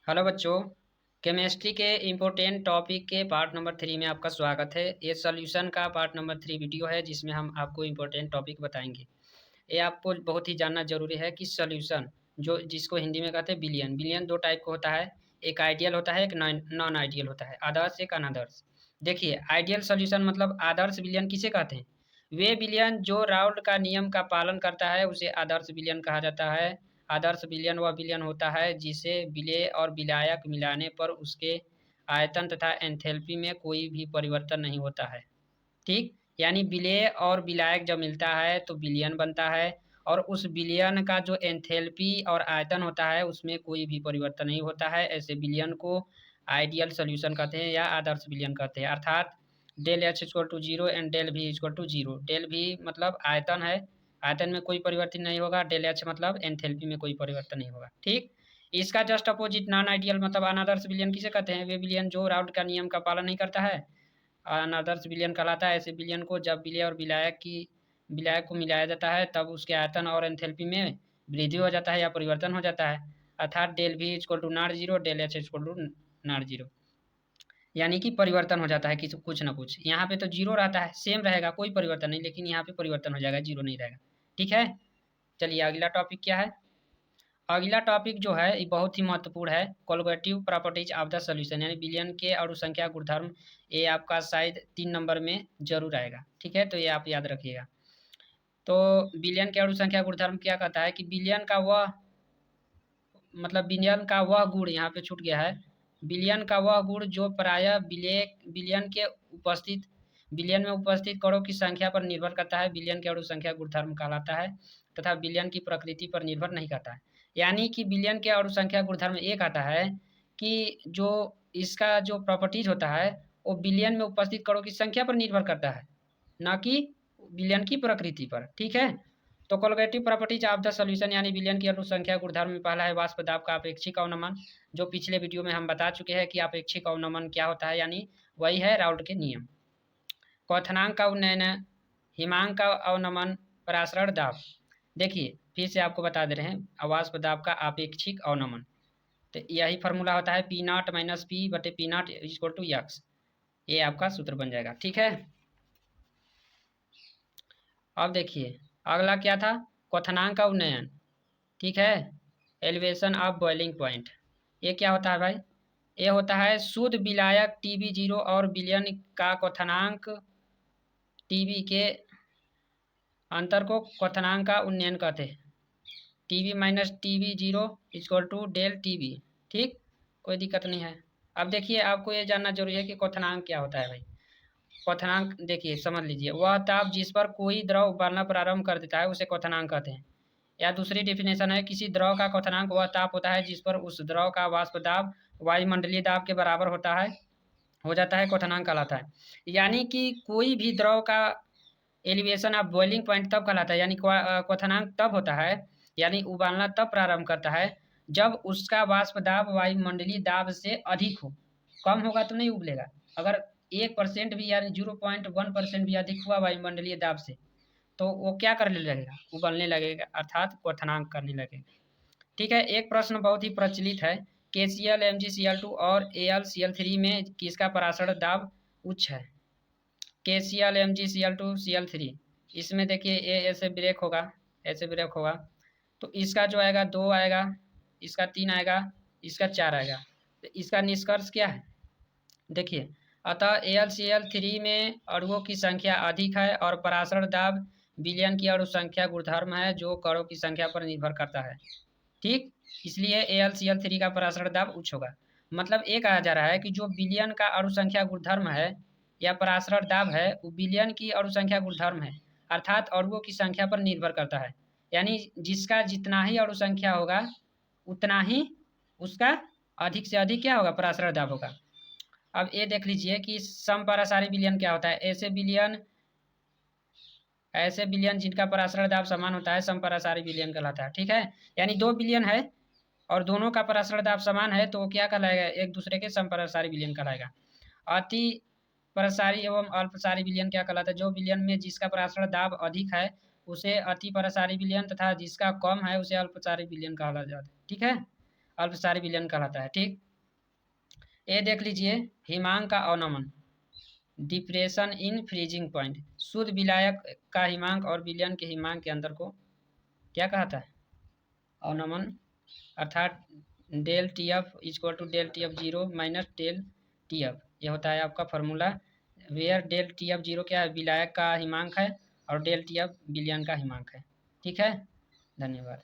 Hello बच्चों। Chemistry के important topic के पार्ट नंबर 3 में आपका स्वागत है। ये सॉल्यूशन का पार्ट नंबर 3 वीडियो है जिसमें हम आपको इम्पोर्टेंट टॉपिक बताएंगे। ये आपको बहुत ही जानना जरूरी है कि सॉल्यूशन जो जिसको हिंदी में कहते हैं बिलियन बिलियन दो टाइप का होता है। एक आइडियल होता है, एक नॉन आइडियल होता है, आदर्श एक अनादर्श। देखिए, आइडियल सॉल्यूशन मतलब आदर्श बिलियन किसे कहते हैं? वे बिलियन जो राउल्ट का नियम का पालन करता है उसे आदर्श बिलियन कहा जाता है। आदर्श विलयन वह विलयन होता है जिसे विलेय और विलायक मिलाने पर उसके आयतन तथा एंथैल्पी में कोई भी परिवर्तन नहीं होता है। ठीक, यानी विलेय और विलायक जब मिलता है तो विलयन बनता है, और उस विलयन का जो एंथैल्पी और आयतन होता है उसमें कोई भी परिवर्तन नहीं होता है। ऐसे विलयन को आइडियल सॉल्यूशन कहते हैं या आदर्श विलयन कहते हैं। अर्थात del H equal to zero and del V equal to zero. Del V मतलब आयतन है, आयतन में कोई परिवर्तन नहीं होगा। डेल एच मतलब एंथैल्पी में कोई परिवर्तन नहीं होगा। ठीक, इसका जस्ट अपोजिट नॉन आइडियल मतलब अनादर्श विलयन किसे कहते हैं? वे विलयन जो राउल्ट का नियम का पालन नहीं करता है, अनादर्श विलयन कहलाता है। ऐसे विलयन को जब विलेय और विलायक को मिलाया जाता है तब उसके आयतन और एंथैल्पी में वृद्धि हो जाता है या परिवर्तन हो जाता है। अर्थात del V equal to not zero, del H equal to not zero, यानी कि परिवर्तन हो जाता है कि कुछ ना कुछ। यहाँ पे तो जीरो रहता है, सेम रहेगा, कोई परिवर्तन नहीं, लेकिन यहाँ पे परिवर्तन हो जाएगा, जीरो नहीं रहेगा। ठीक है, चलिए अगला टॉपिक क्या है। अगला टॉपिक जो है ये बहुत ही महत्वपूर्ण है, कोलगेटिव प्रॉपर्टीज ऑफ द सॉल्यूशन, यानी विलयन के अणुसंख्या गुणधर्म। ये आपका शायद 3 नंबर में जरूर आएगा। ठीक है, तो ये आप याद रखिएगा। तो विलयन के अणुसंख्या गुणधर्म क्या कहता है कि विलयन का वह मतलब विलयन का वह गुण, यहाँ पे छूट गया है, विलयन का वह गुण जो प्रायः विलयन के उपस्थित विलयन में उपस्थित कणों की संख्या पर निर्भर करता है, विलयन के अणुसंख्या गुणधर्म कहलाता है, तथा विलयन की प्रकृति पर निर्भर नहीं करता है। यानी कि विलयन के अणुसंख्या गुणधर्म एक आता है कि जो इसका जो प्रॉपर्टीज होता है वो विलयन में उपस्थित कणों की संख्या पर निर्भर करता है, ना कि विलयन की प्रकृति पर। ठीक है, तो कोलगेटिव प्रॉपर्टीज ऑफ द सॉल्यूशन यानी विलयन की अणुसंख्या गुणधर्म में पहला है वाष्प दाब का अपेक्षिक अवनमन, जो पिछले वीडियो में हम बता चुके हैं कि अपेक्षिक अवनमन क्या होता है, यानी वही है राउल्ट के नियम। क्वथनांक का उन्नयन, हिमांक का अवनमन, परासरण दाब। देखिए फिर से आपको बता दे रहे हैं, वाष्प दाब का अपेक्षिक अवनमन, तो यही फार्मूला होता है पी नॉट माइनस पी बटे P nought equal to x. ये आपका सूत्र बन जाएगा। ठीक है, अब देखिए अगला क्या था, क्वथनांक का उन्नयन। ठीक है, एलिवेशन ऑफ बॉइलिंग पॉइंट। ये क्या होता है भाई? ये होता है शुद्ध विलायक टीबी जीरो और विलयन का क्वथनांक टीबी के अंतर को क्वथनांक का उन्नयन कहते हैं। TB minus TB zero equal to del TB. ठीक, कोई दिक्कत नहीं है। अब देखिए आपको ये जानना जरूरी है कि क्वथनांक क्या होता है भाई। क्वथनांक देखिए समझ लीजिए, वह ताप जिस पर कोई द्रव उबालना प्रारंभ कर देता है उसे क्वथनांक कहते हैं। या दूसरी डेफिनेशन है, किसी द्रव का क्वथनांक वह ताप होता है जिस पर उस द्रव का वाष्प दाब वायुमंडलीय दाब के बराबर होता है, हो जाता है, क्वथनांक कहलाता है। यानी कि कोई भी द्रव का एलिवेशन ऑफ बॉइलिंग पॉइंट तब कहलाता है, यानी क्वथनांक तब होता है, यानी उबालना तब प्रारंभ करता है जब उसका वाष्प दाब वायुमंडलीय दाब से अधिक हो। कम होगा तो नहीं उबलेगा। अगर 1% भी यानी 0.1% भी अधिक हुआ वायुमंडलीय दाब से तो वो क्या करने लगेगा? उबलने लगेगा, अर्थात क्वथनांक करने लगेगा। ठीक है, एक प्रश्न बहुत ही प्रचलित है, KCl MgCl2 और AlCl3 में किसका परासरण दाब उच्च है? KCl MgCl2 Cl3, इसमें देखिए ए ऐसे ब्रेक होगा, ऐसे ब्रेक होगा, तो इसका जो आएगा 2 आएगा, इसका 3 आएगा, इसका 4 आएगा। तो इसका निष्कर्ष क्या है? देखिए, अतः AlCl3 में अणुओं की संख्या अधिक है और परासरण दाब विलयन की अणु संख्या गुणधर्म है जो कणों की संख्या पर निर्भर करता है। ठीक, इसलिए AlCl3 का परासरण दाब उच्च होगा। मतलब ये कहा जा रहा है कि जो विलयन का अणु संख्या गुणधर्म है या परासरण दाब है वो विलयन की अणु संख्या गुणधर्म है, अर्थात अणुओं की संख्या पर निर्भर करता है। यानी जिसका जितना ही अणु संख्या होगा उतना ही उसका अधिक से अधिक क्या होगा? परासरण दाब होगा। अब ये देख लीजिए कि समपरासारी विलयन क्या होता है। ऐसे विलयन जिनका परासरण दाब समान होता है समपरासारी विलयन कहलाता है। ठीक है, यानी दो विलयन है और दोनों का परासरण दाब समान है तो वो क्या कहलाएगा? एक दूसरे के समपरासारी विलयन कहलाएगा। अति परसारी एवं अल्पसारी विलयन क्या कहलाता है? जो विलयन में जिसका परासरण दाब अधिक है उसे अति परसारी विलयन तथा जिसका कम है उसे अल्पसारी विलयन कहा जाता है। ठीक है, अल्पसारी विलयन कहलाता है। ठीक, ये देख लीजिए, हिमांक का अवनमन, डिप्रेशन इन फ्रीजिंग पॉइंट, शुद्ध विलायक का हिमांक और विलयन के हिमांक के अंतर को क्या कहता है? अवनमन, अर्थात del T F equal to del T F zero minus del T F, ये होता है आपका formula. Where del T F zero क्या है? विलायक का हिमांक है, और डेल टी एफ विलयन का हिमांक है। ठीक है, धन्यवाद।